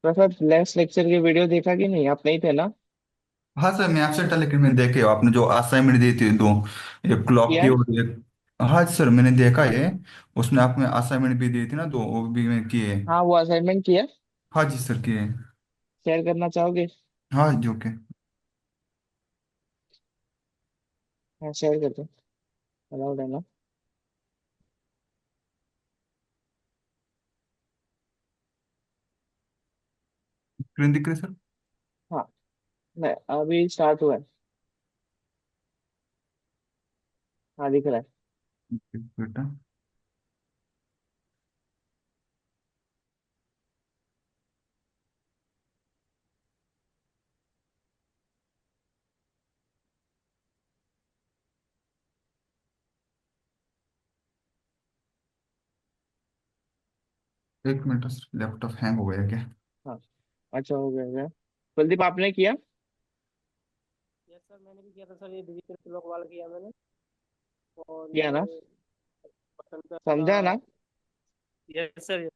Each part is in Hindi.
प्रसाद लास्ट लेक्चर की वीडियो देखा कि नहीं? आप नहीं थे ना? हाँ सर, मैं आपसे था, लेकिन मैंने देखे आपने जो असाइनमेंट दी थी दो, एक क्लॉक किया की है? और एक। हाँ सर, मैंने देखा ये। उसमें आपने असाइनमेंट भी दी थी ना, दो वो भी मैं किए। हाँ, वो असाइनमेंट किया। हाँ जी सर, किए। शेयर करना चाहोगे? हाँ जी, ओके। हाँ, शेयर कर दो। अलाउड है ना? स्क्रीन दिख रही है सर? हाँ। नहीं, अभी स्टार्ट हुआ है। हाँ, दिख रहा है। बेटा। एक मिनट सर, लैपटॉप हैंग हो गया क्या? हाँ। अच्छा, हो गया क्या? कुलदीप, आपने किया? यस सर, मैंने भी किया था सर, ये डिजिटल क्लॉक वाला किया मैंने। और किया ना? ये पसंद का थोड़ा। समझा ना? Yes sir.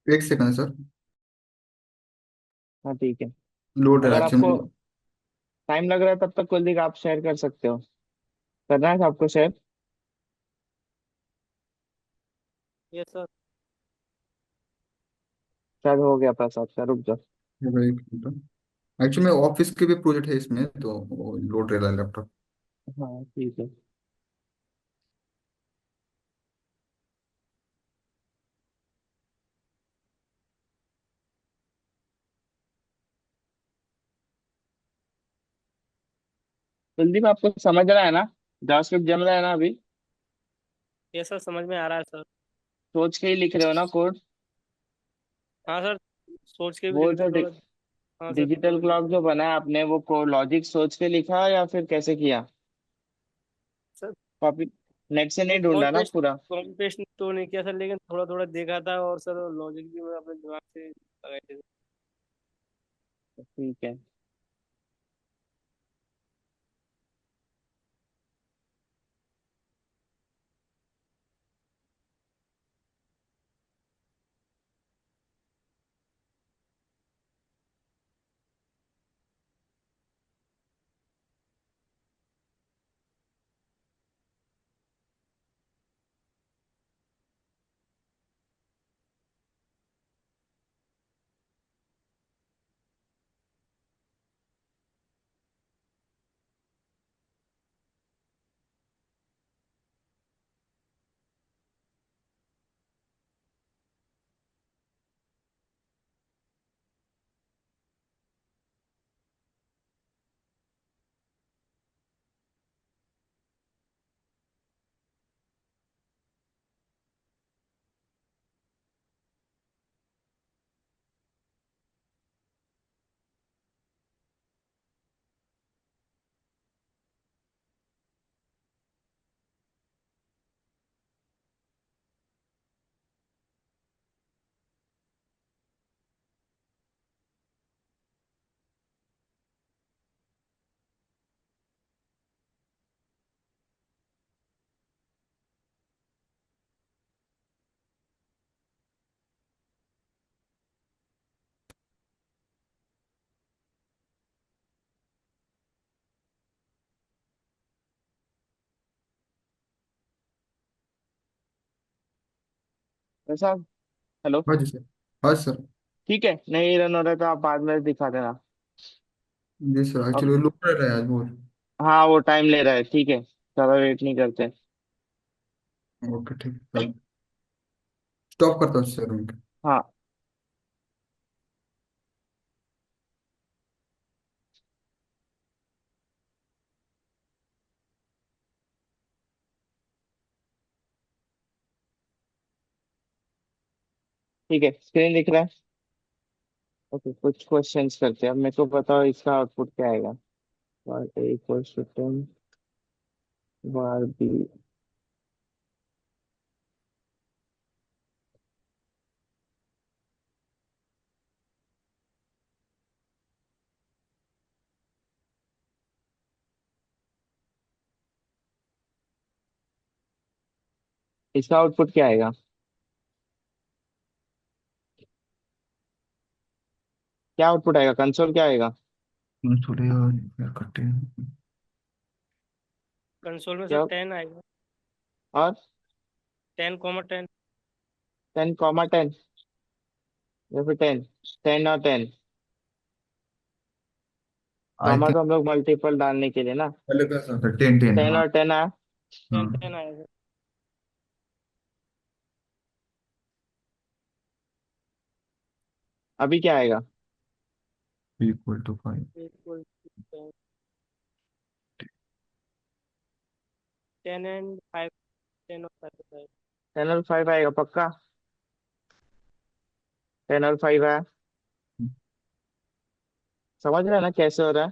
एक सेकंड सर। हाँ, ठीक है। लोड अगर आपको एक्चुअली। टाइम लग रहा है तब तक कुलदीप आप शेयर कर सकते हो। करना है आपको शेयर? Yes sir. शायद हो गया प्रसाद का, रुक जाओ। एक मिनट। एक्चुअली मैं ऑफिस के भी प्रोजेक्ट है इसमें, तो लोड रहा है लैपटॉप। हाँ, ठीक है। कुलदीप, आपको समझ रहा है ना? जावास्क्रिप्ट जम रहा है ना अभी? यस सर, समझ में आ रहा है सर। सोच के ही लिख रहे हो ना कोड? हाँ सर, सोच के भी वो लिख रहे जो हैं थोड़ा। हाँ सर, डिजिटल थोड़ा क्लॉक जो बना है आपने, वो कोड लॉजिक सोच के लिखा या फिर कैसे किया? सर। कॉपी नेट से नहीं, नहीं ढूंढा ना पूरा? कॉपी पेस्ट तो नहीं किया सर, लेकिन थोड़ा थोड़ा देखा था, और सर लॉजिक भी मैं अपने दिमाग से लगाए थे। ठीक है। वैसा। हेलो। हाँ जी सर। हाँ सर। ठीक है, नहीं रन हो रहा तो आप बाद में दिखा देना। जी सर, अब एक्चुअली लोड रहा है आज बहुत। हाँ, वो टाइम ले रहा है, ठीक है, ज्यादा वेट नहीं करते। ओके ठीक है सर। स्टॉप करता हूँ सर उनके। हाँ ठीक है, स्क्रीन दिख रहा है। ओके, कुछ क्वेश्चंस करते हैं। अब मेरे को बताओ इसका आउटपुट क्या आएगा। बार ए इक्वल्स टू 10, बार बी। इसका आउटपुट क्या आएगा? क्या आउटपुट आएगा, कंसोल क्या आएगा? थोड़े और क्या करते हैं। कंसोल में सर क्या? 10 आएगा। और 10,10। 10,10 या फिर 10? 10 और 10। आई कॉमा थिंक तो हम लोग मल्टीपल डालने के लिए ना। पहले का सर 10 10, 10 हाँ। और 10 आया। टेन हाँ। टेन आएगा। अभी क्या आएगा? Equal to 5। Equal to 10 and 5। 10 और 5 आएगा। 10 और 5 आएगा पक्का? 10 और 5 आया। समझ रहे हैं ना कैसे हो रहा है?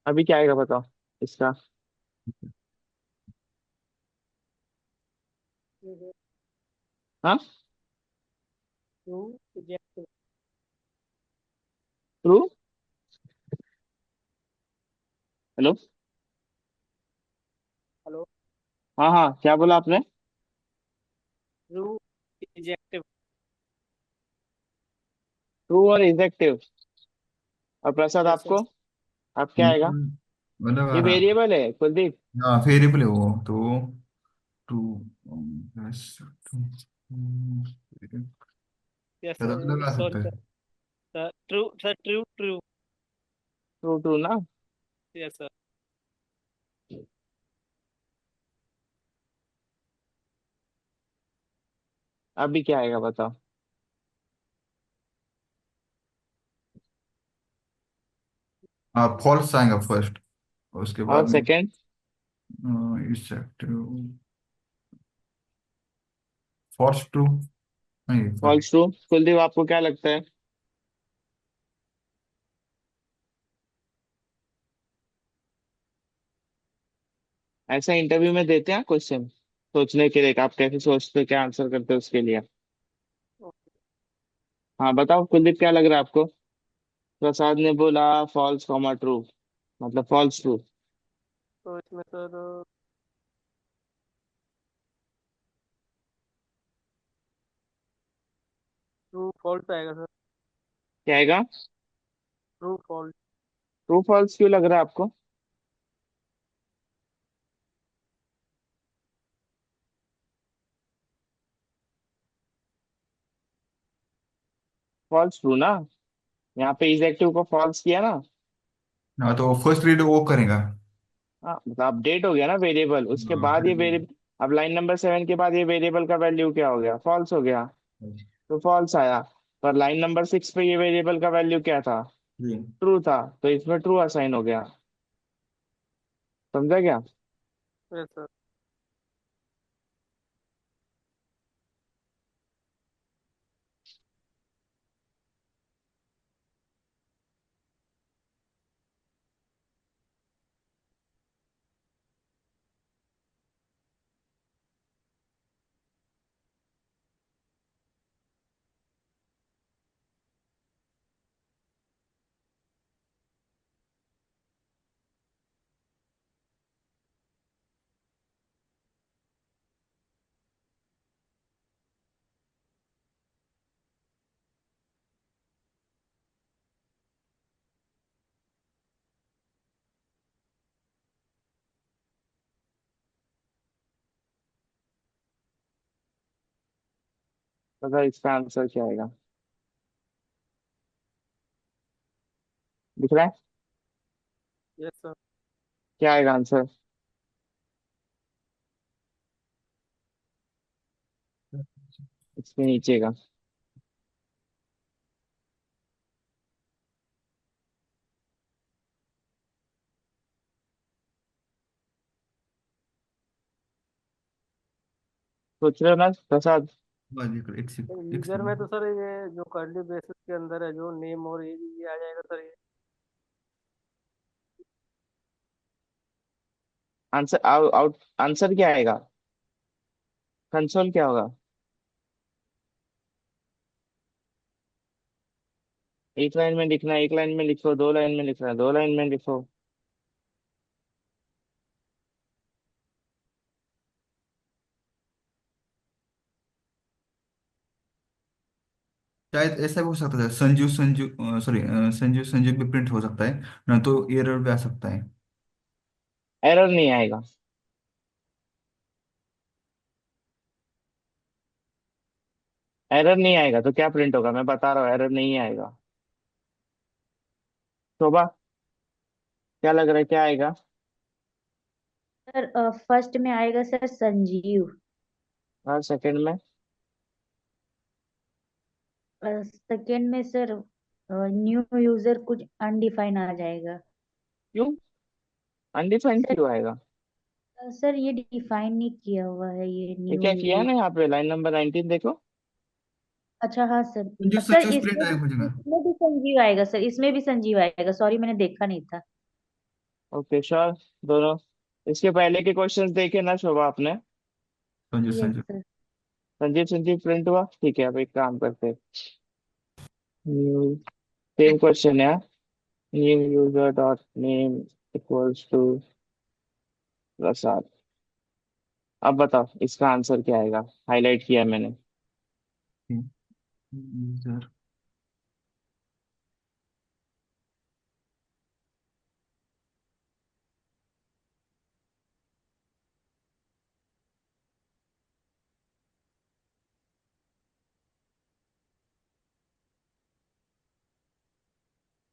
अभी क्या आएगा बताओ इसका। हाँ। To reject. True. Hello. Hello. हाँ हाँ, क्या बोला आपने? ट्रू रिजेक्टिव। ट्रू और इजेक्टिव। और प्रसाद यस सर। आपको, आप क्या आएगा? मतलब आ ये रहा। वेरिएबल है कुलदीप। हाँ वेरिएबल है वो तो। टू। यस। टू। यस ज्यादा सर, भी लगा सॉरी सकता है। Sir. True sir, true true. True true ना। Yes sir. अभी क्या आएगा बताओ। हाँ फॉल्स आएगा फर्स्ट। उसके और बाद में सेकंड? False true. नहीं फॉल्स। False true. कुलदीप आपको क्या लगता है? ऐसा इंटरव्यू में देते हैं क्वेश्चन सोचने के लिए कि आप कैसे सोचते हो, क्या आंसर करते हो उसके लिए। हाँ बताओ कुलदीप, क्या लग रहा है आपको? प्रसाद ने बोला फॉल्स कॉमा ट्रू, मतलब फॉल्स ट्रू। तो इसमें सर ट्रू फॉल्स आएगा सर। क्या आएगा? True false. ट्रू फॉल्स क्यों लग रहा है आपको? फॉल्स ट्रू ना। यहाँ पे इज एक्टिव को फॉल्स किया ना। हाँ तो फर्स्ट रीड वो करेगा। हाँ मतलब अपडेट हो गया ना वेरिएबल, उसके हाँ बाद फिर। ये वेरिएबल। अब लाइन नंबर 7 के बाद ये वेरिएबल का वैल्यू क्या हो गया, फॉल्स हो गया। तो फॉल्स आया। पर लाइन नंबर 6 पे ये वेरिएबल का वैल्यू क्या था? ट्रू। ट्रू था। तो इसमें ट्रू असाइन हो गया। समझा क्या? Yes sir. बताओ इसका आंसर क्या आएगा। दिख रहा है? Yes sir. क्या आएगा आंसर? इसके नीचे का। सोच रहे हो ना प्रसाद? हाँ जी, एक सेकंड एक यूजर में तो सेकंड। सर ये जो कर्ली ब्रेसेस के अंदर है जो नेम और ये आ जाएगा सर ये। आंसर आउट आंसर क्या आएगा? कंसोल क्या होगा? एक लाइन में लिखना है, एक लाइन में लिखो, दो लाइन में लिखना है, दो लाइन में लिखो। शायद ऐसा भी हो सकता है, संजू संजू, सॉरी, संजू संजू भी प्रिंट हो सकता है ना, तो एरर भी आ सकता है। एरर नहीं आएगा। एरर नहीं आएगा तो क्या प्रिंट होगा? मैं बता रहा हूँ एरर नहीं आएगा। शोभा, क्या लग रहा है क्या आएगा? सर फर्स्ट में आएगा सर संजीव। और सेकंड में? सेकंड में सर न्यू यूजर कुछ अनडिफाइन आ जाएगा। क्यों? अनडिफाइंड सर क्यों आएगा? सर ये डिफाइन नहीं किया हुआ है ये ये न्यू क्या किया है यूजर। ना यहाँ पे लाइन नंबर 19 देखो। अच्छा हाँ sir. Sanju sir Sanju print इसमें आएगा हो जाएगा। इसमें भी संजीव आएगा सर, इसमें भी संजीव आएगा, सॉरी मैंने देखा नहीं था। Okay sure. दोनों। इसके पहले के क्वेश्चंस देखे ना शोभा आपने? Sanju yes Sanju. Sir. Sanjeev Sanjeev print हुआ, ठीक है। अब एक काम करते हैं। सेम क्वेश्चन है। New user dot name equals to Prasad. अब बताओ इसका आंसर क्या आएगा? हाईलाइट किया है मैंने। यूजर।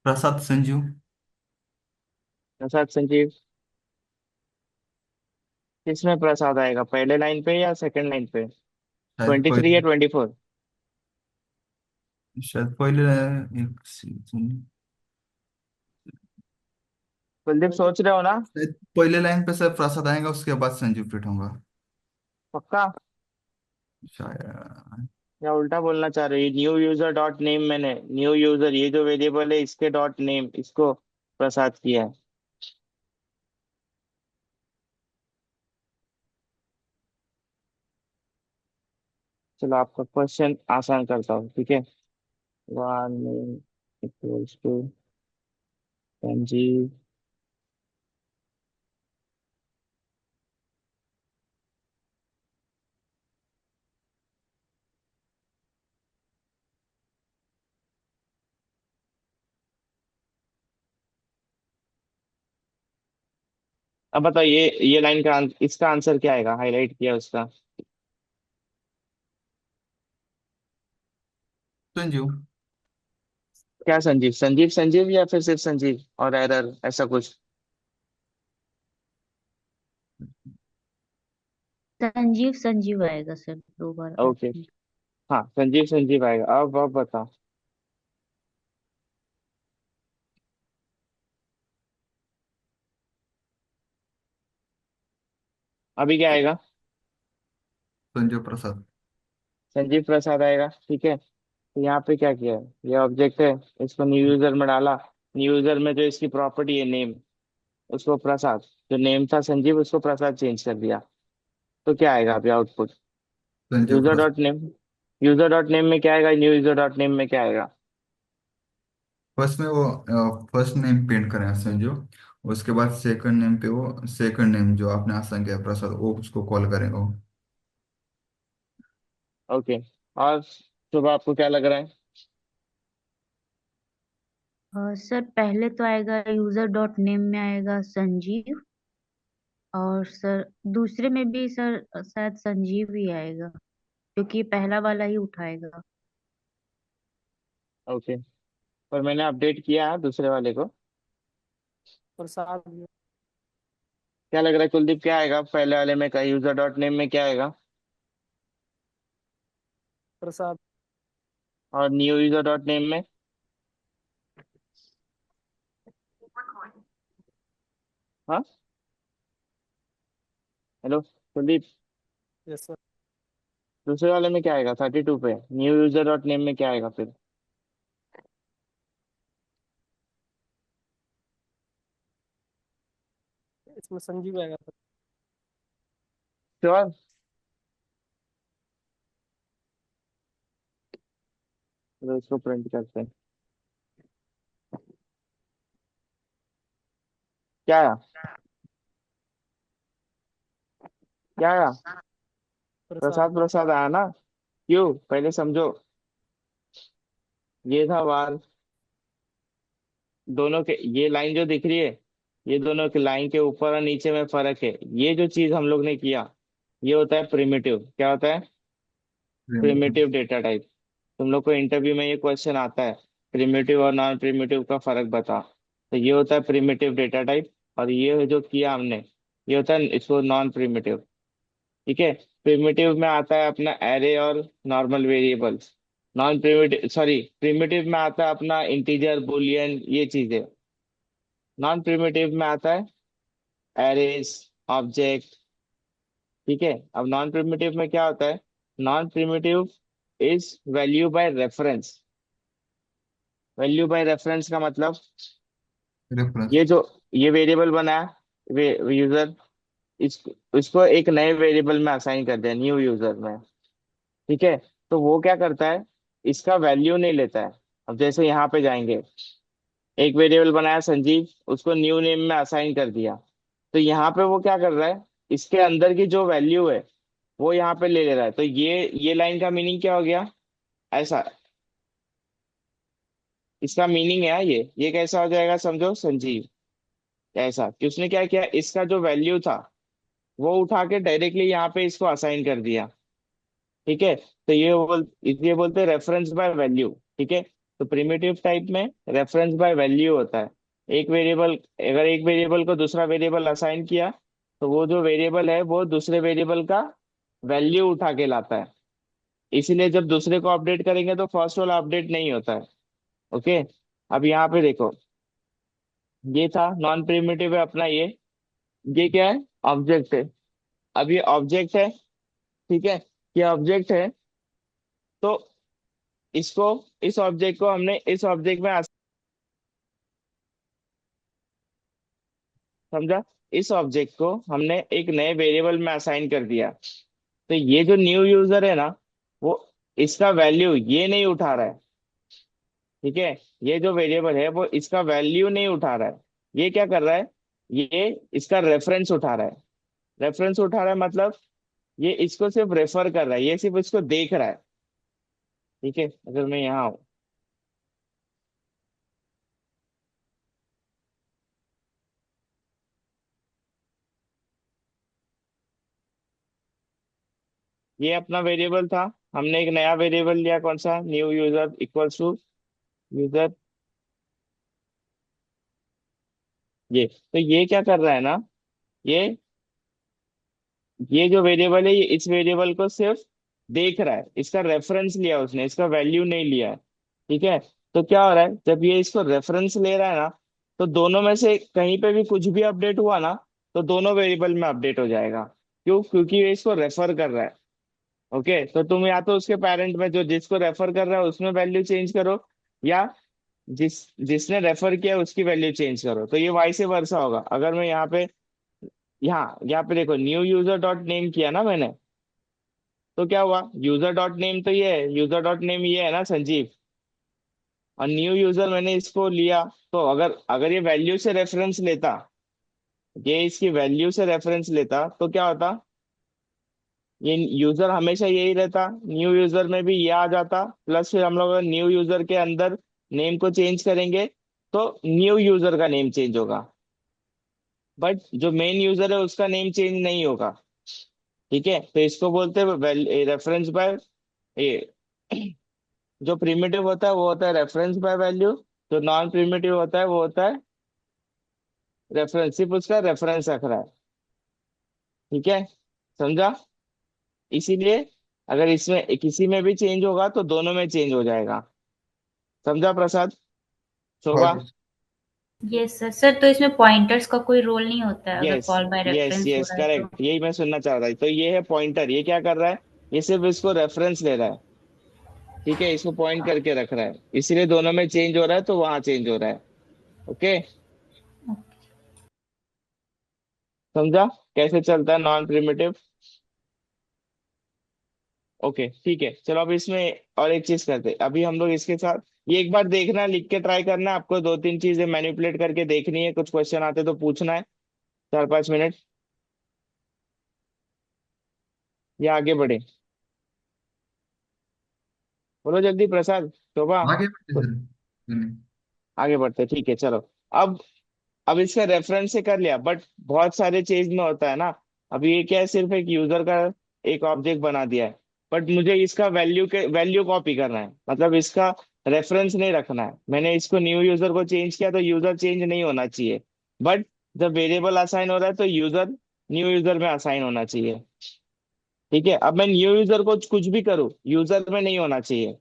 प्रसाद संजू। प्रसाद संजीव। किसमें प्रसाद आएगा, पहले लाइन पे या सेकंड लाइन पे? शायद 23 या पहले। 24? शायद पहले। एक सेकंड। कुलदीप सोच रहे हो ना? शायद पहले लाइन पे सर प्रसाद आएगा, उसके बाद संजू प्रिंट होगा। पक्का? शायद। या उल्टा बोलना चाह रहे हो? न्यू यूजर डॉट नेम, मैंने न्यू यूजर ये जो वेरिएबल है इसके डॉट नेम इसको प्रसाद किया है। चलो आपका क्वेश्चन आसान करता हूँ, ठीक है। One name equals to Sanjeev. अब बताओ ये लाइन का इसका आंसर क्या आएगा? हाईलाइट किया उसका। संजू। क्या संजीव संजीव संजीव या फिर सिर्फ संजीव और एरर ऐसा कुछ? संजीव संजीव आएगा सर, दो बार ओके। ऑप्शन। हाँ संजीव संजीव आएगा। अब बताओ। अभी क्या आएगा? संजू प्रसाद। संजीव प्रसाद आएगा, ठीक है। तो यहाँ पे क्या किया है, ये ऑब्जेक्ट है। इसको न्यू यूजर में डाला। न्यू यूजर में जो इसकी प्रॉपर्टी है नेम, उसको प्रसाद। जो नेम था संजीव उसको प्रसाद चेंज कर दिया। तो क्या आएगा अभी output? Sanju user Prasad. Dot name. User dot name में क्या आएगा, न्यू यूजर डॉट नेम में क्या आएगा? फर्स्ट में वो फर्स्ट नेम पेंट करें संजू। उसके बाद सेकंड नेम पे वो सेकंड नेम जो आपने आसान किया प्रसाद, वो उसको कॉल करें वो। ओके। और सुबह आपको क्या लग रहा है? सर पहले तो आएगा यूजर डॉट नेम में आएगा संजीव, और सर दूसरे में भी सर शायद संजीव ही आएगा। क्योंकि पहला वाला ही उठाएगा। ओके, पर मैंने अपडेट किया है दूसरे वाले को। प्रसाद। क्या लग रहा है कुलदीप, क्या आएगा पहले वाले में का यूजर डॉट नेम में क्या आएगा? प्रसाद। और न्यू यूजर डॉट नेम में? हाँ, हेलो कुलदीप, यस सर। दूसरे वाले में क्या आएगा 32 पे न्यू यूजर डॉट नेम में क्या आएगा फिर? इसमें संजीव आएगा सर। श्योर? तो इसको प्रिंट करते हैं। क्या आया? क्या आया? प्रसाद। प्रसाद प्रसाद आया ना? क्यों, पहले समझो। ये था वार, दोनों के ये लाइन जो दिख रही है, ये दोनों के लाइन के ऊपर और नीचे में फर्क है। ये जो चीज हम लोग ने किया, ये होता है प्रिमिटिव। क्या होता है? प्रिमिटिव। Primitive data type. तुम लोग को इंटरव्यू में ये क्वेश्चन आता है, प्रिमिटिव और नॉन प्रिमिटिव का फर्क बता। तो ये होता है प्रिमिटिव डेटा टाइप, और ये जो किया हमने, ये होता है इसको नॉन प्रिमिटिव। ठीक है। प्रिमिटिव में आता है अपना एरे और normal variables. Non primitive, sorry, primitive में आता है अपना इंटीजर, बुलियन, ये चीजें। नॉन प्रिमिटिव में आता है एरेज, ऑब्जेक्ट। ठीक है। अब नॉन प्रिमिटिव में क्या होता है? Non primitive is value by reference. Value by reference का मतलब, रेफरेंस। ये जो ये वेरिएबल बनाया वे यूजर, इस इसको एक नए वेरिएबल में असाइन कर दिया, न्यू यूजर में। ठीक है। तो वो क्या करता है, इसका वैल्यू नहीं लेता है। अब जैसे यहाँ पे जाएंगे, एक वेरिएबल बनाया संजीव, उसको न्यू नेम में असाइन कर दिया। तो यहाँ पे वो क्या कर रहा है, इसके अंदर की जो वैल्यू है वो यहाँ पे ले ले रहा है। तो ये लाइन का मीनिंग क्या हो गया? ऐसा, इसका मीनिंग है ये कैसा हो जाएगा समझो संजीव। ऐसा कि उसने क्या किया, इसका जो वैल्यू था वो उठा के डायरेक्टली यहाँ पे इसको असाइन कर दिया। ठीक है। तो ये बोलते हैं रेफरेंस बाय वैल्यू। ठीक है। तो प्रिमिटिव टाइप में रेफरेंस बाय वैल्यू होता है। एक वेरिएबल, अगर एक वेरिएबल को दूसरा वेरिएबल असाइन किया, तो वो जो वेरिएबल है वो दूसरे वेरिएबल का वैल्यू उठा के लाता है। इसीलिए जब दूसरे को अपडेट करेंगे तो फर्स्ट वाला अपडेट नहीं होता है। ओके। अब यहाँ पे देखो, ये था नॉन प्रिमिटिव है अपना ये क्या है? ऑब्जेक्ट है। अब ये ऑब्जेक्ट है। ठीक है। ये ऑब्जेक्ट है, तो इसको इस ऑब्जेक्ट को हमने इस ऑब्जेक्ट में समझा, इस ऑब्जेक्ट को हमने एक नए वेरिएबल में असाइन कर दिया। तो ये जो न्यू यूजर है ना, वो इसका वैल्यू ये नहीं उठा रहा है। ठीक है। ये जो वेरिएबल है वो इसका वैल्यू नहीं उठा रहा है। ये क्या कर रहा है, ये इसका रेफरेंस उठा रहा है। रेफरेंस उठा रहा है मतलब, ये इसको सिर्फ रेफर कर रहा है, ये सिर्फ इसको देख रहा है। ठीक है। अगर मैं यहाँ हूँ, ये अपना वेरिएबल था, हमने एक नया वेरिएबल लिया, कौन सा? New user equals to user. ये क्या कर रहा है ना, ये ये जो वेरिएबल है ये इस वेरिएबल को सिर्फ देख रहा है, इसका रेफरेंस लिया उसने, इसका वैल्यू नहीं लिया है। ठीक है। तो क्या हो रहा है, जब ये इसको रेफरेंस ले रहा है ना, तो दोनों में से कहीं पे भी कुछ भी अपडेट हुआ ना, तो दोनों वेरिएबल में अपडेट हो जाएगा। क्यों? क्योंकि ये इसको रेफर कर रहा है। ओके। तो तुम या तो उसके पेरेंट में जो जिसको रेफर कर रहा है उसमें वैल्यू चेंज करो, या जिसने रेफर किया उसकी वैल्यू चेंज करो। तो ये वाई से वर्सा होगा। अगर मैं यहाँ पे देखो, न्यू यूजर डॉट नेम किया ना मैंने, तो क्या हुआ, यूजर डॉट नेम तो ये है, यूजर डॉट नेम ये है ना संजीव, और न्यू यूजर मैंने इसको लिया। तो अगर अगर ये वैल्यू से रेफरेंस लेता, ये इसकी वैल्यू से रेफरेंस लेता तो क्या होता, ये यूजर हमेशा यही रहता, न्यू यूजर में भी ये आ जाता, प्लस फिर हम लोग अगर न्यू यूजर के अंदर नेम को चेंज करेंगे तो न्यू यूजर का नेम चेंज होगा, बट जो मेन यूजर है उसका नेम चेंज नहीं होगा। ठीक है, तो इसको बोलते हैं रेफरेंस बाय ये। जो प्रिमिटिव होता है वो होता है रेफरेंस बाय वैल्यू, जो नॉन प्रिमिटिव होता है वो होता है रेफरेंस, सिर्फ उसका रेफरेंस रख रहा है। ठीक है, समझा? इसीलिए अगर इसमें किसी में भी चेंज होगा तो दोनों में चेंज हो जाएगा। समझा प्रसाद? हाँ शोभा? जी। Yes sir. सर तो इसमें पॉइंटर्स का कोई रोल नहीं होता है अगर yes, call by yes, reference हो यस, रहा है तो? करेक्ट, यही मैं सुनना चाह रहा था। तो ये है पॉइंटर, ये क्या कर रहा है, ये सिर्फ इसको रेफरेंस ले रहा है। ठीक है, इसको पॉइंट करके रख रहा है, इसीलिए दोनों में चेंज हो रहा है तो वहां चेंज हो रहा है। ओके, समझा कैसे चलता है नॉन प्रिमिटिव? ओके, ठीक है, चलो अब इसमें और एक चीज करते हैं अभी हम लोग इसके साथ। ये एक बार देखना, लिख के ट्राई करना है, आपको दो तीन चीजें मैनिपुलेट करके देखनी है, कुछ क्वेश्चन आते तो पूछना है, 4-5 मिनट, या आगे बढ़े? बोलो जल्दी प्रसाद, शोभा। आगे बढ़ते सर। नहीं। आगे बढ़ते, ठीक है, चलो। अब अब इसका रेफरेंस से कर लिया, बट बहुत सारे चीज में होता है ना। अब ये क्या है, सिर्फ एक यूजर का एक ऑब्जेक्ट बना दिया है, बट मुझे इसका वैल्यू कॉपी करना है, मतलब इसका रेफरेंस नहीं रखना है। मैंने इसको न्यू यूजर को चेंज किया तो यूजर चेंज नहीं होना चाहिए, बट जब वेरिएबल असाइन हो रहा है तो यूजर न्यू यूजर में असाइन होना चाहिए। ठीक है, अब मैं न्यू यूजर को कुछ भी करूँ, यूजर में नहीं होना चाहिए।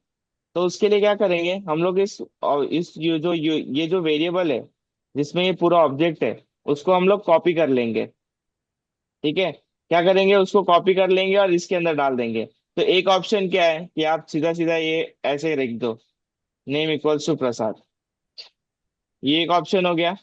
तो उसके लिए क्या करेंगे हम लोग, इस ये जो वेरिएबल है जिसमें ये पूरा ऑब्जेक्ट है, उसको हम लोग कॉपी कर लेंगे। ठीक है, क्या करेंगे, उसको कॉपी कर लेंगे और इसके अंदर डाल देंगे। तो एक ऑप्शन क्या है कि आप सीधा सीधा ये ऐसे लिख दो, नेम इक्वल्स टू प्रसाद, ये एक ऑप्शन हो गया।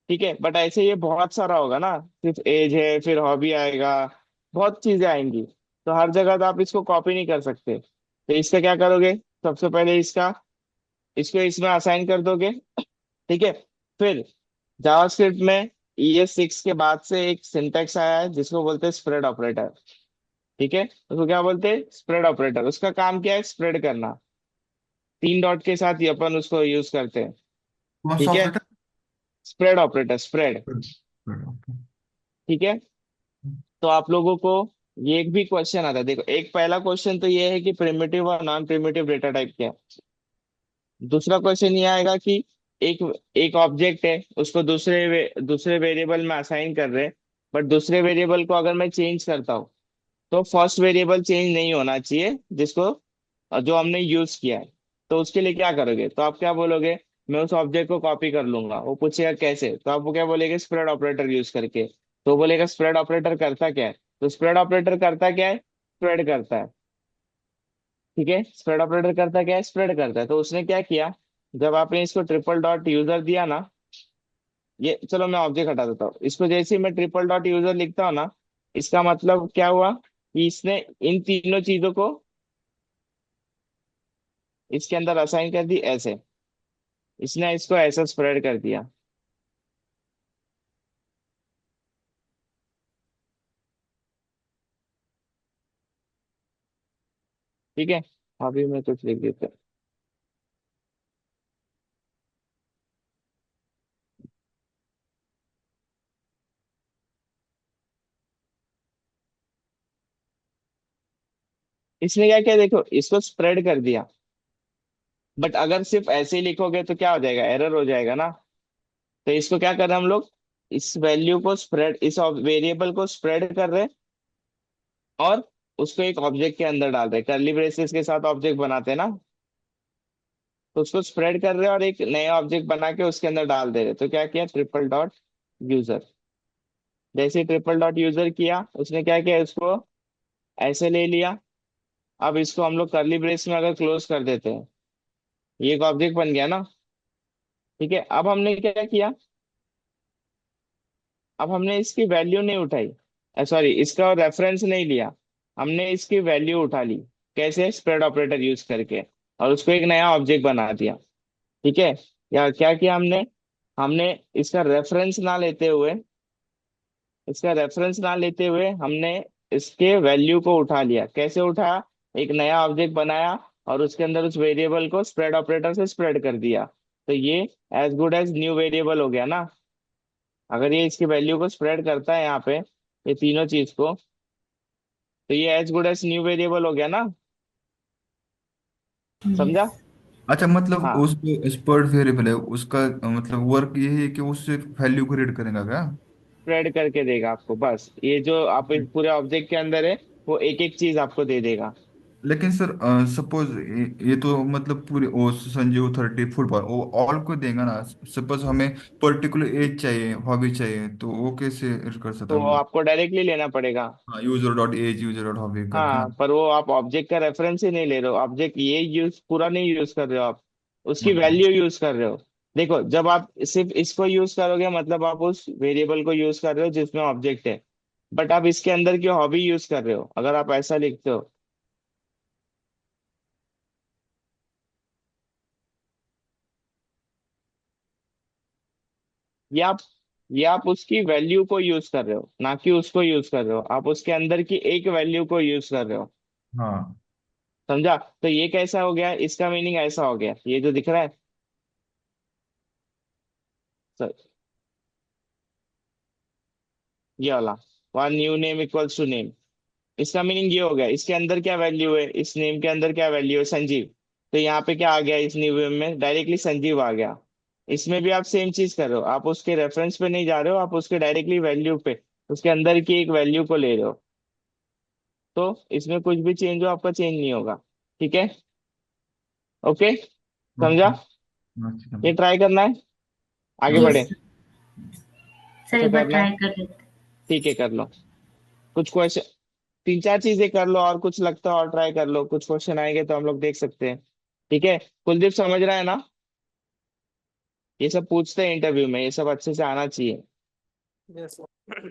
ठीक है, बट ऐसे ये बहुत सारा होगा ना, सिर्फ एज है, फिर हॉबी आएगा, बहुत चीजें आएंगी, तो हर जगह तो आप इसको कॉपी नहीं कर सकते। तो इसका क्या करोगे, सबसे पहले इसको इसमें असाइन कर दोगे। ठीक है, फिर जावास्क्रिप्ट में ES6 के बाद से एक सिंटैक्स आया है जिसको बोलते हैं स्प्रेड ऑपरेटर। ठीक है, उसको क्या बोलते हैं, स्प्रेड ऑपरेटर। उसका काम क्या है, स्प्रेड करना, 3 डॉट के साथ ही अपन उसको यूज करते हैं। कौन सा ठीक है, ऑपरेटर? Spread operator, spread. ठीक है, तो आप लोगों को ये एक भी क्वेश्चन आता है, देखो, एक पहला क्वेश्चन तो ये है कि प्रिमिटिव और नॉन प्रिमिटिव डेटा टाइप क्या है। दूसरा क्वेश्चन ये आएगा कि एक एक ऑब्जेक्ट है, उसको दूसरे वेरिएबल में असाइन कर रहे हैं, बट दूसरे वेरिएबल को अगर मैं चेंज करता हूँ तो फर्स्ट वेरिएबल चेंज नहीं होना चाहिए, जिसको जो हमने यूज किया है। तो उसके लिए क्या करोगे, तो आप क्या बोलोगे, मैं उस ऑब्जेक्ट को कॉपी कर लूंगा। वो पूछेगा कैसे, तो आप वो क्या बोलेगे, स्प्रेड ऑपरेटर यूज करके। तो वो बोलेगा स्प्रेड ऑपरेटर करता क्या है, तो स्प्रेड ऑपरेटर करता क्या है, स्प्रेड करता है। ठीक है, स्प्रेड ऑपरेटर करता क्या है, स्प्रेड करता है। तो उसने क्या किया, जब आपने इसको ट्रिपल डॉट यूजर दिया ना, ये चलो मैं ऑब्जेक्ट हटा देता हूँ, इसको जैसे ही मैं ट्रिपल डॉट यूजर लिखता हूँ ना, इसका मतलब क्या हुआ कि इसने इन तीनों चीजों को इसके अंदर असाइन कर दी ऐसे, इसने इसको ऐसा स्प्रेड कर दिया। ठीक है, अभी मैं कुछ लिख देता हूँ। इसने क्या किया, देखो, इसको स्प्रेड कर दिया, बट अगर सिर्फ ऐसे ही लिखोगे तो क्या हो जाएगा, एरर हो जाएगा ना। तो इसको क्या कर रहे हैं हम लोग, इस वैल्यू को स्प्रेड, इस वेरिएबल को स्प्रेड कर रहे हैं और उसको एक ऑब्जेक्ट के अंदर डाल रहे हैं, कर्ली ब्रेसेस के साथ ऑब्जेक्ट बनाते हैं ना, तो उसको स्प्रेड कर रहे हैं और एक नया ऑब्जेक्ट बना के उसके अंदर डाल दे रहे। तो क्या किया, ट्रिपल डॉट यूजर। जैसे ट्रिपल डॉट यूजर किया, उसने क्या किया, इसको ऐसे ले लिया। अब इसको हम लोग करली ब्रेस में अगर क्लोज कर देते हैं, ये एक ऑब्जेक्ट बन गया ना। ठीक है, अब हमने क्या किया, अब हमने इसकी वैल्यू नहीं उठाई, सॉरी, इसका रेफरेंस नहीं लिया, हमने इसकी वैल्यू उठा ली। कैसे, स्प्रेड ऑपरेटर यूज करके, और उसको एक नया ऑब्जेक्ट बना दिया। ठीक है, या क्या किया हमने हमने इसका रेफरेंस ना लेते हुए, हमने इसके वैल्यू को उठा लिया। कैसे उठाया, एक नया ऑब्जेक्ट बनाया और उसके अंदर उस वेरिएबल को स्प्रेड ऑपरेटर से स्प्रेड कर दिया। तो ये as good as new variable हो गया ना। अगर ये इसकी वैल्यू को स्प्रेड करता है यहाँ पे, ये तीनों चीज को, तो ये as good as new variable हो गया ना। यस। समझा। अच्छा, मतलब हाँ, उस स्पर्ट वेरिएबल है उसका मतलब वर्क ये है कि उससे वैल्यू को रीड करेगा क्या? स्प्रेड करके देगा आपको, बस ये जो आप इस पूरे ऑब्जेक्ट के अंदर है वो एक एक चीज आपको दे देगा। लेकिन सर सपोज ये तो मतलब पूरी ओ संजीव 30 फुटबॉल वो ऑल को देगा ना। सपोज हमें पर्टिकुलर एज चाहिए, हॉबी चाहिए, तो वो कैसे कर सकता तो है वो मतलब? आपको डायरेक्टली लेना पड़ेगा। हाँ, user dot age, user dot hobby करके हाँ, ना। पर वो आप ऑब्जेक्ट का रेफरेंस ही नहीं ले रहे हो, ऑब्जेक्ट ये यूज पूरा नहीं यूज कर रहे हो आप, उसकी मतलब वैल्यू यूज कर रहे हो। देखो, जब आप सिर्फ इसको यूज करोगे मतलब आप उस वेरिएबल को यूज कर रहे हो जिसमें ऑब्जेक्ट है, बट आप इसके अंदर की हॉबी यूज कर रहे हो अगर आप ऐसा लिखते हो। ये आप ये आप उसकी वैल्यू को यूज कर रहे हो, ना कि उसको यूज कर रहे हो, आप उसके अंदर की एक वैल्यू को यूज कर रहे हो। हाँ। समझा। तो ये कैसा हो गया, इसका मीनिंग ऐसा हो गया, ये जो दिख रहा है सर, ये वाला, one new name equals to name, इसका मीनिंग ये हो गया इसके अंदर क्या वैल्यू है, इस नेम के अंदर क्या वैल्यू है, संजीव। तो यहाँ पे क्या आ गया, इस न्यू नेम में डायरेक्टली संजीव आ गया। इसमें भी आप सेम चीज कर रहे हो, आप उसके रेफरेंस पे नहीं जा रहे हो, आप उसके डायरेक्टली वैल्यू पे, उसके अंदर की एक वैल्यू को ले रहे हो। तो इसमें कुछ भी चेंज हो आपका चेंज नहीं होगा। ठीक है। ओके। ओके। समझा। अच्छा। ये ट्राई करना है, आगे यस बढ़े। सर, अच्छा एक बार करना है, ट्राई कर लेते। ठीक है कर लो। कुछ क्वेश्चन, तीन चार चीजें कर लो और कुछ लगता है और ट्राई कर लो, कुछ क्वेश्चन आएंगे तो हम लोग देख सकते हैं। ठीक है। कुलदीप समझ रहा है ना, ये सब पूछते हैं इंटरव्यू में, ये सब अच्छे से आना चाहिए। Yes sir.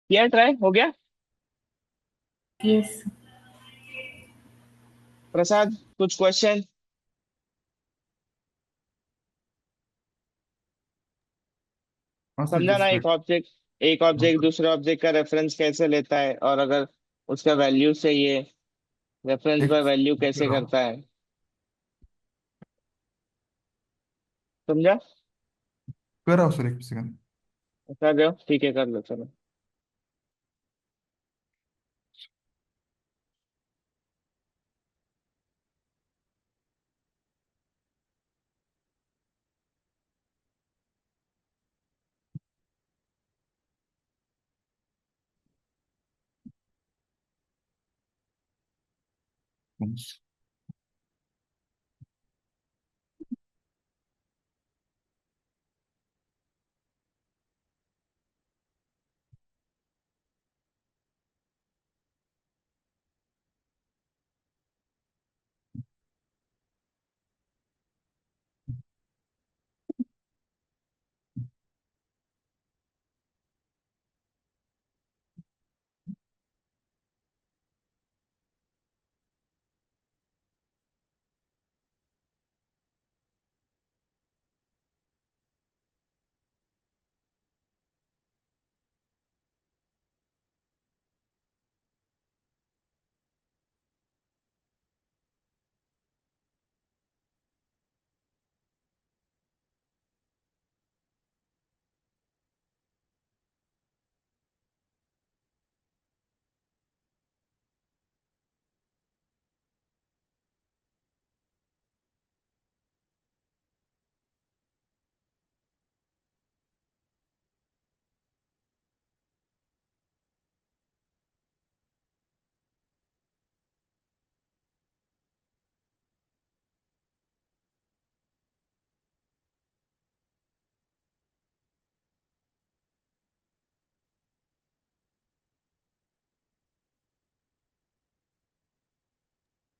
किया ट्राई, हो गया। यस। प्रसाद, कुछ क्वेश्चन। हाँ सर, समझा ना, जैसे एक ऑब्जेक्ट दूसरे ऑब्जेक्ट का रेफरेंस कैसे लेता है, और अगर उसका वैल्यू चाहिए, रेफरेंस एक बाय वैल्यू कैसे करता है। समझा। कर रहा हूँ सर, एक सेकंड। कर रहे हो, ठीक है कर लो चलो।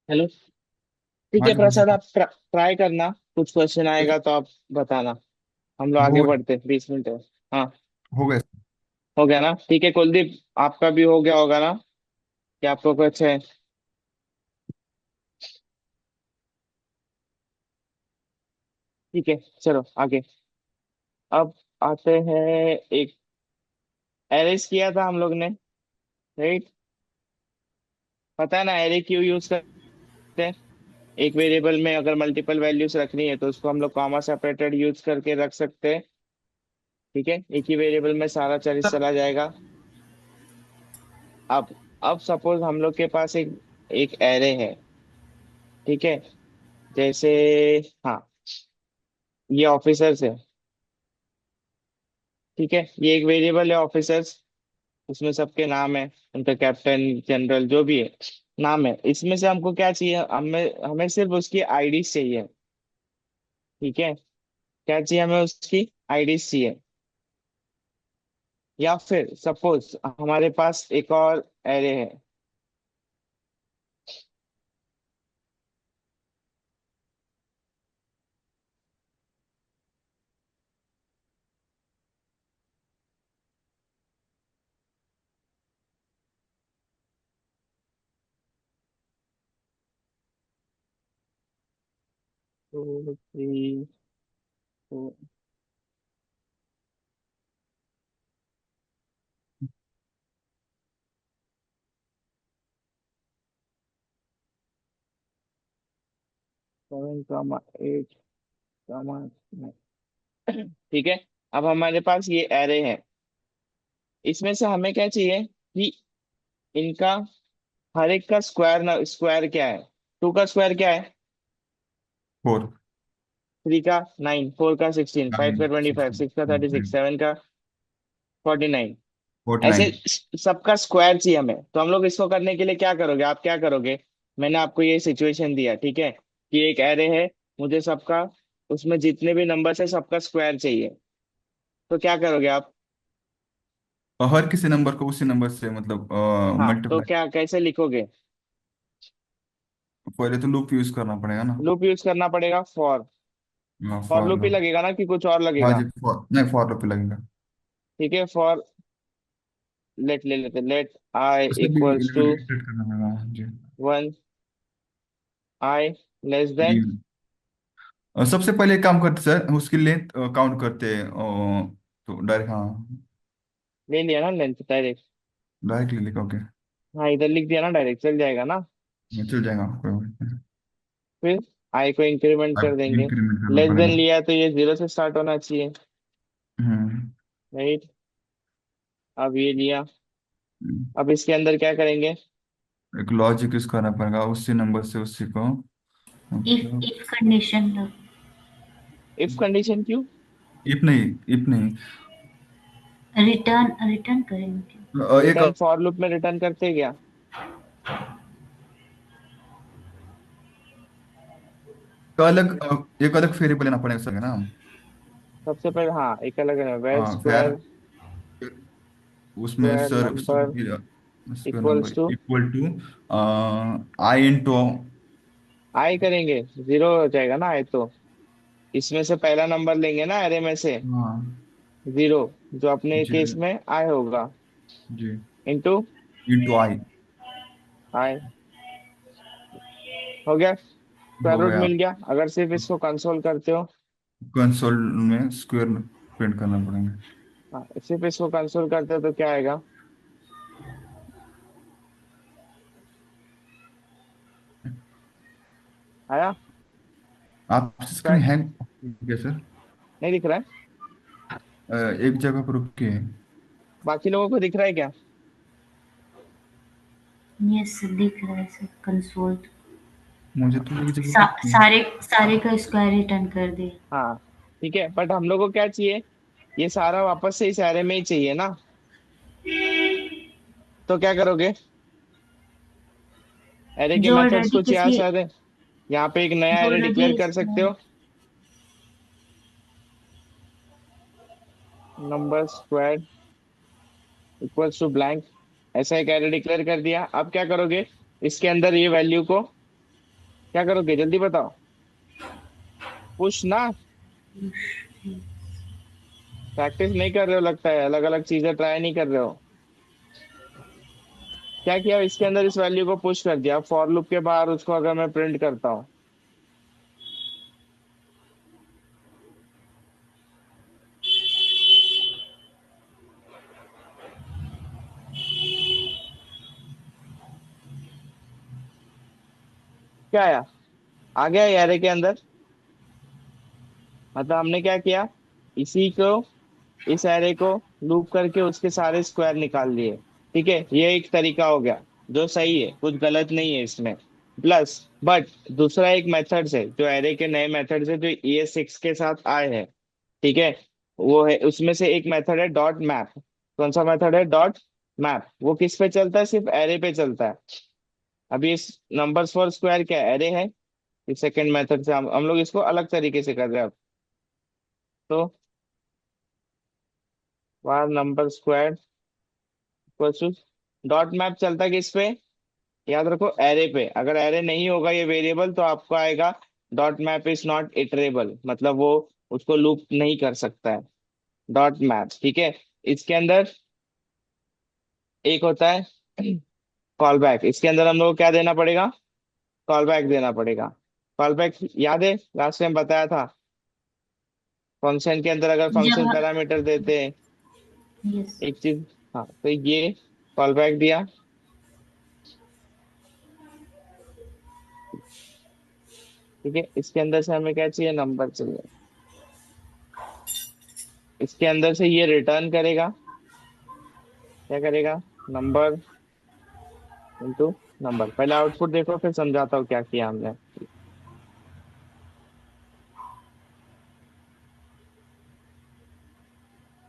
हेलो। ठीक हाँ है जी प्रसाद, बोलिए। आप ट्राई करना, कुछ क्वेश्चन आएगा तो आप बताना। हम लोग आगे हो बढ़ते, 20 मिनट है। हाँ, हो गया। हो गया ना? ठीक है कुलदीप, आपका भी हो गया होगा ना? कि आपको कुछ है? ठीक है, चलो आगे। अब आते हैं, एक एरेस किया था हम लोग ने, राइट? पता है ना एरे क्यों यूज करते हैं? एक वेरिएबल में अगर मल्टीपल वैल्यूज रखनी है तो उसको हम लोग कॉमा सेपरेटेड यूज करके रख सकते हैं। ठीक है, एक ही वेरिएबल में सारा चीज चला जाएगा। अब अब सपोज हम लोग के पास एक एक एरे है, ठीक है? जैसे, हाँ, ये ऑफिसर्स है, ठीक है? ये एक वेरिएबल है ऑफिसर्स, उसमें सबके नाम है, उनका कैप्टन जनरल जो भी है नाम है। इसमें से हमको क्या चाहिए? हमें हमें सिर्फ उसकी आईडी चाहिए, ठीक है? क्या चाहिए हमें? उसकी आईडी चाहिए। या फिर सपोज हमारे पास एक और एरे है, टू थ्री फोर, 7, 8, ठीक है? अब हमारे पास ये एरे है, इसमें से हमें क्या चाहिए कि इनका हर एक का स्क्वायर, ना स्क्वायर क्या है? 2 का स्क्वायर क्या है? 4, 3 का 9, 4 का 16, 5 का 25, 9, 6 का 36, 7 का 49। ऐसे 49। सबका स्क्वायर चाहिए हमें। तो हम लोग इसको करने के लिए क्या करोगे? आप क्या करोगे? मैंने आपको ये सिचुएशन दिया, ठीक है, कि एक एरे है, मुझे सबका, उसमें जितने भी नंबर है सबका स्क्वायर चाहिए। तो क्या करोगे आप? हर किसी नंबर को उसी नंबर से मतलब हाँ, तो मल्टीप्लाई। क्या कैसे लिखोगे? पहले तो लूप यूज करना पड़ेगा ना। लूप यूज करना पड़ेगा। For for loop he loop. लगेगा ना, कि कुछ और हाँ लगेगा? जी, फॉर नहीं, फॉर लूप लगेगा। ठीक है, फॉर, लेट ले लेते, लेट आई उसमें भी इक्वल्स टू इटरेट करना पड़ेगा जी। 1, आई लेस जी। देन, सबसे पहले एक काम करते सर, उसकी लेंथ काउंट करते हैं तो डायरेक्ट, हाँ ले लिया ना लेंथ डायरेक्ट? डायरेक्टली लिखा, ओके। हाँ, इधर लिख दिया ना, डायरेक्ट चल जाएगा ना? चल जाएगा, कोई बात नहीं। फिर आई को इंक्रीमेंट कर अब देंगे। इंक्रीमेंट करना लेस देन पड़ेगा। लिया तो ये 0 से स्टार्ट होना चाहिए, हम्म। राइट? अब ये लिया, अब इसके अंदर क्या करेंगे? एक लॉजिक यूज करना पड़ेगा उसी नंबर से उसी को, इफ मतलब if condition low. If condition क्यों? इफ नहीं, इफ नहीं। रिटर्न रिटर्न करेंगे। एक रिटर्न फॉर लूप में रिटर्न करते क्या? एक अलग वेरिएबल लेना पड़ेगा सर ना। सबसे पहले हाँ, एक अलग है, वेर हाँ खैर, स्क्वायर, उसमें स्क्वायर सर नंबर उसका equals number two, equal to I into. I करेंगे, 0 हो जाएगा ना आई तो। इसमें से पहला नंबर लेंगे ना एरे में से, हाँ 0, जो अपने जी केस में आई होगा, जी, इंटू इंटू आई। आई। हो गया, स्क्वायर हो रूट गया। मिल गया। अगर सिर्फ इसको कंसोल करते हो, कंसोल में स्क्वायर प्रिंट करना पड़ेगा। हाँ, सिर्फ इसको कंसोल करते हो तो क्या आएगा? आया? आप स्क्रीन स्क्वायर हैंग क्या सर? नहीं दिख रहा है? एक जगह पर रुके। बाकी लोगों को दिख रहा है क्या? यस दिख रहा है सर कंसोल। मुझे तो एक जगह सा, रुके। सारे सारे का स्क्वायर रिटर्न कर दे। हाँ, ठीक है, बट हम लोग को क्या चाहिए? ये सारा वापस से इस एरे में ही चाहिए ना? तो क्या करोगे? एरे के जो मेथड्स ऑलरेडी कुछ यहाँ किसी सारे, यहाँ पे एक नया जो एरे ऑलरेडी डिक्लेयर कर सकते हो, number square equals to blank, ऐसा एक एरे डिक्लेयर कर दिया। अब क्या करोगे? इसके अंदर ये वैल्यू को क्या करोगे जल्दी बताओ। पुश ना। प्रैक्टिस नहीं कर रहे हो लगता है, अलग अलग चीजें ट्राई नहीं कर रहे हो। क्या किया इसके अंदर, इस वैल्यू को पुश कर दिया। फॉर लूप के बाहर उसको अगर मैं प्रिंट करता हूँ, क्या आया? आ गया एरे के अंदर। मतलब हमने क्या किया, इसी को, इस एरे को लूप करके उसके सारे स्क्वायर निकाल लिए। ठीक है, ये एक तरीका हो गया जो सही है, कुछ गलत नहीं है इसमें। प्लस बट दूसरा एक मेथड है, जो एरे के नए मेथड है जो ES6 के साथ आए हैं। ठीक है, वो है, उसमें से एक मेथड है डॉट मैप। कौन सा मेथड है? Dot map. वो किस पे चलता है? सिर्फ एरे पे चलता है। अभी इस नंबर्स फॉर स्क्वायर क्या एरे है? इस सेकंड मेथड से हम लोग इसको अलग तरीके से कर रहे हैं अब। तो बार नंबर स्क्वायर डॉट मैप चलता है किस पे? याद रखो, एरे पे। अगर एरे नहीं होगा ये वेरिएबल तो आपको आएगा dot map is not iterable, मतलब वो उसको लूप नहीं कर सकता है। डॉट मैप, ठीक है। इसके अंदर एक होता है कॉल बैक। इसके अंदर हम लोग को क्या देना पड़ेगा? कॉल बैक देना पड़ेगा। कॉल बैक याद है, लास्ट टाइम बताया था। फंक्शन के अंदर अगर फंक्शन जब पैरामीटर देते हैं यस एक चीज, हाँ, तो ये कॉल बैक दिया। ठीक है, इसके अंदर से हमें क्या चाहिए? नंबर चाहिए। इसके अंदर से ये रिटर्न करेगा। क्या करेगा? Number into number. पहले आउटपुट देखो फिर समझाता हूँ क्या किया हमने।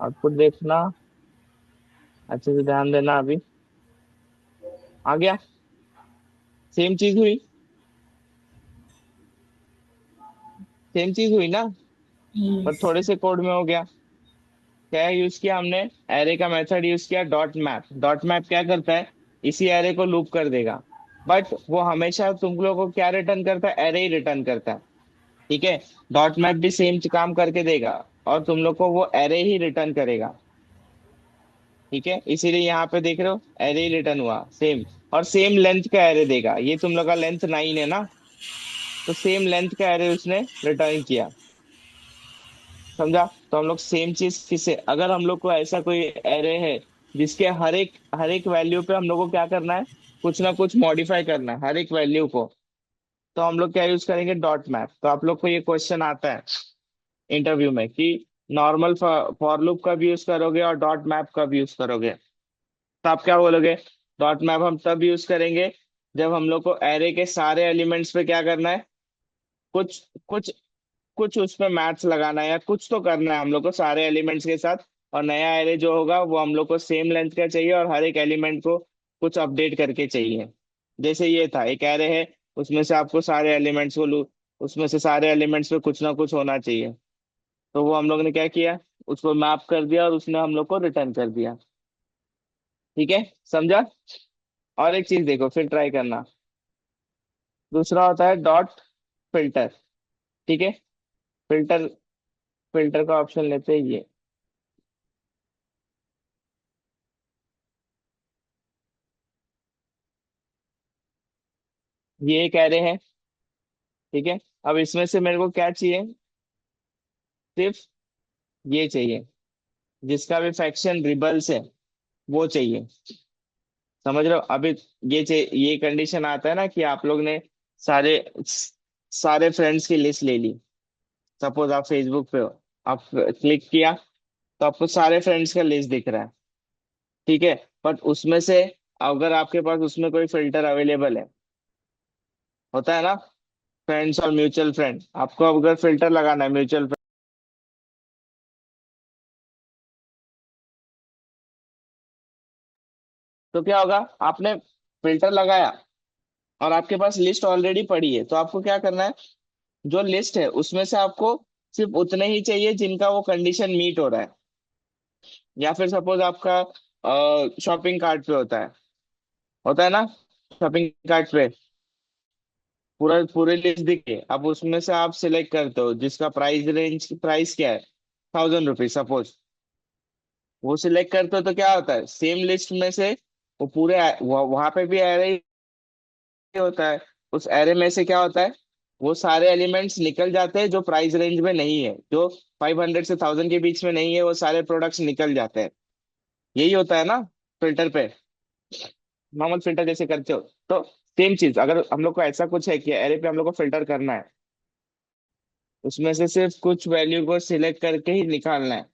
आउटपुट देखना, अच्छे से ध्यान देना। अभी आ गया, सेम चीज हुई, सेम चीज हुई ना, पर यस थोड़े से कोड में हो गया। क्या यूज किया हमने? एरे का मेथड यूज किया डॉट मैप। डॉट मैप क्या करता है? इसी एरे को लूप कर देगा, बट वो हमेशा तुम लोगों को क्या रिटर्न करता है? एरे ही रिटर्न करता है। ठीक है, डॉट मैप भी सेम काम करके देगा और तुम लोग को वो एरे ही रिटर्न करेगा। ठीक है, इसीलिए यहाँ पे देख रहे हो एरे ही रिटर्न हुआ सेम। और सेम लेंथ का एरे देगा। ये तुम लोग का लेंथ 9 है ना, तो सेम लेंथ का एरे उसने रिटर्न किया। समझा? तो हम लोग सेम चीज किसे, अगर हम लोग को ऐसा कोई एरे है जिसके हर एक वैल्यू पे हम लोग को क्या करना है? कुछ ना कुछ मॉडिफाई करना है हर एक वैल्यू को। तो हम लोग क्या यूज करेंगे? Dot map. तो आप लोग को ये क्वेश्चन आता है इंटरव्यू में कि नॉर्मल फॉर लूप कब यूज करोगे और डॉट मैप कब यूज करोगे? तो आप क्या बोलोगे? डॉट मैप हम तब यूज करेंगे जब हम लोग को एरे के सारे एलिमेंट्स पे क्या करना है? कुछ कुछ कुछ उस पे मैथ्स लगाना है या कुछ तो करना है हम लोग को सारे एलिमेंट्स के साथ। और नया एरे जो होगा वो हम लोग को सेम लेंथ का चाहिए और हर एक एलिमेंट को कुछ अपडेट करके चाहिए। जैसे ये था, एक एरे है, उसमें से आपको सारे एलिमेंट्स को उसमें से सारे एलिमेंट्स पे कुछ ना कुछ होना चाहिए। तो वो हम लोग ने क्या किया? उसको मैप कर दिया और उसने हम लोग को रिटर्न कर दिया। ठीक है, समझा? और एक चीज देखो फिर ट्राई करना। दूसरा होता है डॉट फिल्टर। ठीक है, फिल्टर, फिल्टर का ऑप्शन लेते हैं ये। ये एक एरे है। ठीक है, अब इसमें से मेरे को क्या चाहिए? सिर्फ ये चाहिए, जिसका भी फ्रैक्शन रिबल्स है वो चाहिए। समझ रहे हो? अभी ये चाहिए, ये कंडीशन आता है ना कि आप लोग ने सारे सारे फ्रेंड्स की लिस्ट ले ली। सपोज आप फेसबुक पे हो, आप क्लिक किया तो आपको सारे फ्रेंड्स का लिस्ट दिख रहा है। ठीक है, बट उसमें से अगर आपके पास उसमें कोई फिल्टर अवेलेबल है, होता है ना, फ्रेंड्स और म्यूचुअल फ्रेंड, आपको अगर फिल्टर लगाना है म्यूचुअल, तो क्या होगा? आपने फिल्टर लगाया और आपके पास लिस्ट ऑलरेडी पड़ी है, तो आपको क्या करना है? जो लिस्ट है उसमें से आपको सिर्फ उतने ही चाहिए जिनका वो कंडीशन मीट हो रहा है। या फिर सपोज आपका शॉपिंग कार्ट पे होता है ना, शॉपिंग कार्ट पे पूरा पूरी लिस्ट दिखे, अब उसमें से आप सिलेक्ट करते हो जिसका प्राइस क्या है, 1000 रुपीज सपोज। वो सिलेक्ट करते हो तो क्या होता है, सेम लिस्ट में से वो पूरे वहां पे भी एरे होता है। उस एरे में से क्या होता है, वो सारे एलिमेंट्स निकल जाते हैं जो प्राइस रेंज में नहीं है, जो 500 से 1000 के बीच में नहीं है, वो सारे प्रोडक्ट्स निकल जाते हैं। यही होता है ना फिल्टर पे, नॉर्मल फिल्टर जैसे करते हो। तो सेम चीज अगर हम लोग को ऐसा कुछ है कि एरे पे हम लोग को फिल्टर करना है, उसमें से सिर्फ कुछ वैल्यू को सिलेक्ट करके ही निकालना है,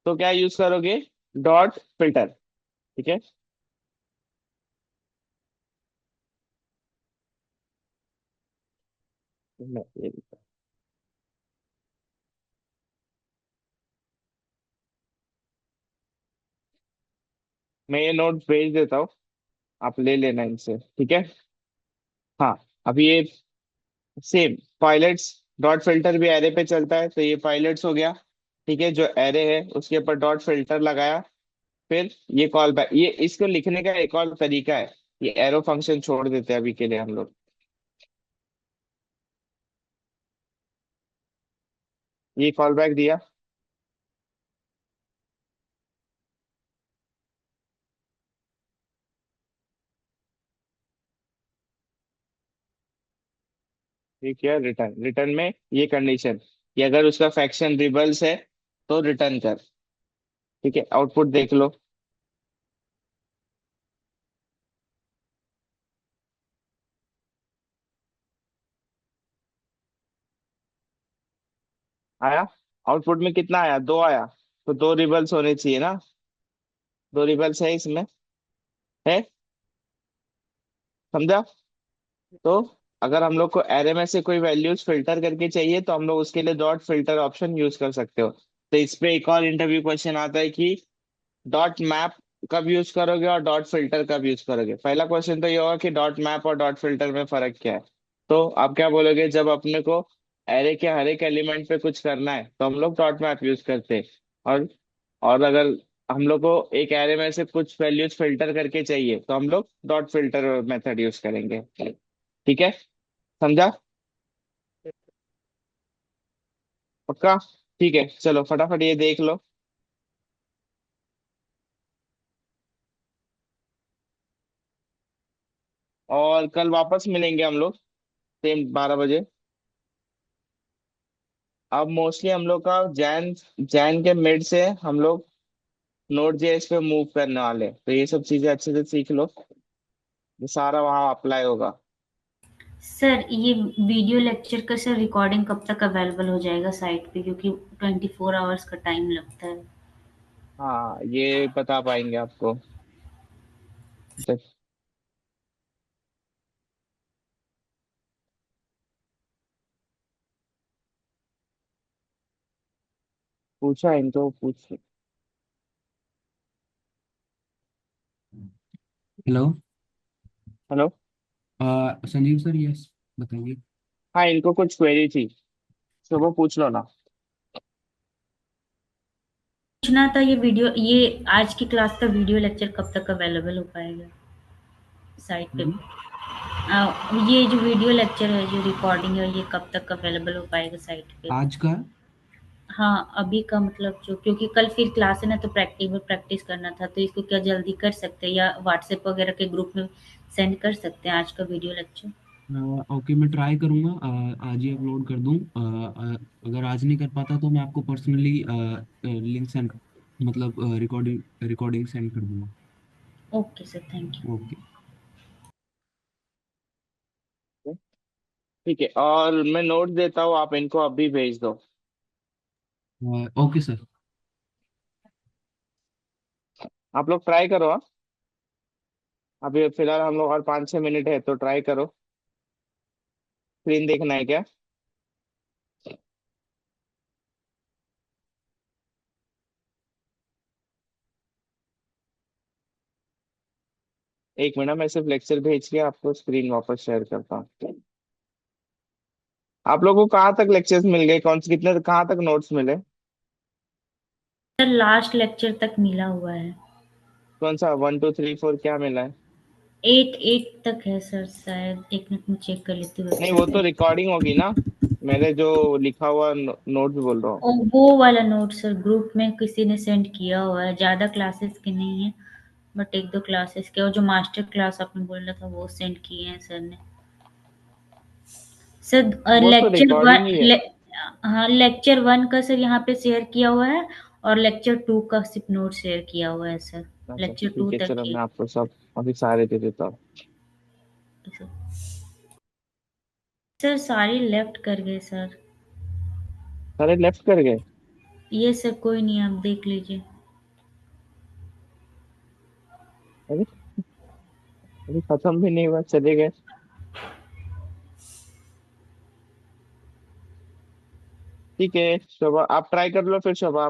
तो क्या यूज करोगे, डॉट फिल्टर। ठीक है। मैं ये नोट भेज देता हूँ, आप ले लेना इनसे, ठीक है। हाँ, अभी ये सेम पायलट्स डॉट फिल्टर भी एरे पे चलता है, तो ये पायलट्स हो गया। ठीक है, जो एरे है उसके ऊपर डॉट फिल्टर लगाया, फिर ये कॉल बैक, ये इसको लिखने का एक और तरीका है। ये एरो फंक्शन छोड़ देते हैं अभी के लिए हम लोग। ये कॉल बैक दिया, ये किया रिटर्न। रिटर्न में ये कंडीशन कि अगर उसका फैक्शन रिबल्स है तो रिटर्न कर। ठीक है, आउटपुट देख लो। आया, आउटपुट में कितना आया, 2 आया। तो 2 रिबल्स होने चाहिए ना, 2 रिबल्स है इसमें, है, समझा। तो अगर हम लोग को एरे में से कोई वैल्यूज फिल्टर करके चाहिए तो हम लोग उसके लिए डॉट फिल्टर ऑप्शन यूज कर सकते हो। तो इस पे एक और इंटरव्यू क्वेश्चन आता है कि डॉट मैप कब यूज करोगे और डॉट फिल्टर कब यूज करोगे। पहला क्वेश्चन तो ये होगा कि डॉट मैप और डॉट फिल्टर में फर्क क्या है। तो आप क्या बोलोगे, जब अपने को एरे के हर एक एलिमेंट पे कुछ करना है तो हम लोग डॉट मैप यूज करते हैं। और और अगर हम लोग को एक एरे में से कुछ वैल्यूज फिल्टर करके चाहिए तो हम लोग डॉट फिल्टर मेथड यूज करेंगे। ठीक है, समझा, पक्का। ठीक है, चलो फटाफट ये देख लो, और कल वापस मिलेंगे हम लोग सेम 12 बजे। अब मोस्टली हम लोग का जैन जैन के मिड से हम लोग नोड जेएस पे मूव करने वाले हैं। तो ये सब चीजें अच्छे से सीख लो, ये सारा वहाँ अप्लाई होगा। सर ये वीडियो लेक्चर का सर रिकॉर्डिंग कब तक अवेलेबल हो जाएगा साइट पे, क्योंकि 24 आवर्स का टाइम लगता है। हाँ, ये बता पाएंगे आपको जब पूछा इनको, पूछ। Hello. Hello. Sanjeev sir, yes, बताइए। हाँ, इनको कुछ क्वेरी थी, सुबह पूछ लो ना। पूछना था ये आज की क्लास का वीडियो लेक्चर कब तक अवेलेबल हो पाएगा साइट पे। हम्म, ये जो वीडियो लेक्चर है, जो रिकॉर्डिंग है, ये कब तक अवेलेबल हो पाएगा साइट पे। आज का। हाँ, अभी का मतलब जो, क्योंकि कल फिर क्लास है ना, तो प्रैक्टिस प्रैक्टिस करना था, तो इसको क्या जल्दी कर सकते हैं या व्हाट्सएप वगैरह के ग्रुप में सेंड कर सकते हैं आज का वीडियो लेक्चर। ओके, मैं ट्राई करूँगा आज ही अपलोड कर दूँ। अगर आज नहीं कर पाता तो मैं आपको पर्सनली लिंक सेंड, मतलब रिकॉर्डिंग रिकॉर्डिंग सेंड कर दूँगा। Okay sir, thank you. Okay. ठीक है, और मैं नोट देता हूँ, आप इनको अभी भेज दो। Okay sir. आप लोग ट्राई करो, हाँ। अभी फिलहाल हम लोग और 5-6 मिनट है, तो ट्राई करो। स्क्रीन देखना है क्या। एक मिनट, मैं सिर्फ लेक्चर भेज के आपको स्क्रीन वापस शेयर करता हूँ। आप लोगों को कहाँ तक लेक्चर्स मिल गए, कौन से कितने कहाँ तक नोट्स मिले। सर लास्ट लेक्चर तक मिला हुआ है। कौन सा 1 2 3 4 क्या मिला है। एट एट तक है सर शायद, एक मिनट में चेक कर लेती हूँ नहीं, वो तो वेबसाइट रिकॉर्डिंग होगी ना। मैंने जो लिखा हुआ नोट्स बोल रहा हूँ। और वो वाला नोट सर ग्रुप में किसी ने सेंड किया हुआ है, ज्यादा क्लासेस के नहीं है बट एक दो क्लासेस के, और जो मास्टर क्लास आपने बोला था वो सेंड किए हैं सर ने। सर वो तो लेक्चर रिकॉर्डिंग वन ही है। हाँ लेक्चर वन का सर यहाँ पे शेयर किया हुआ है, और लेक्चर टू का सिर्फ नोट शेयर किया हुआ है सर, अच्छा लेक्चर टू ठीक है, तक चलो ही। मैं आपको सब अभी सारे दे देता हूँ। सर सारी लेफ्ट कर गए सर। सारे लेफ्ट कर गए। ये सर कोई नहीं, आप देख लीजिए। अरे, अभी खत्म भी नहीं हुआ, चले गए। ठीक है शोभा, आप ट्राई कर लो फिर। शोभा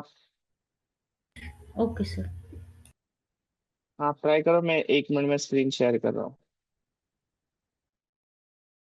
ओके सर। आप ट्राई करो, मैं 1 मिनट में स्क्रीन शेयर कर रहा हूँ।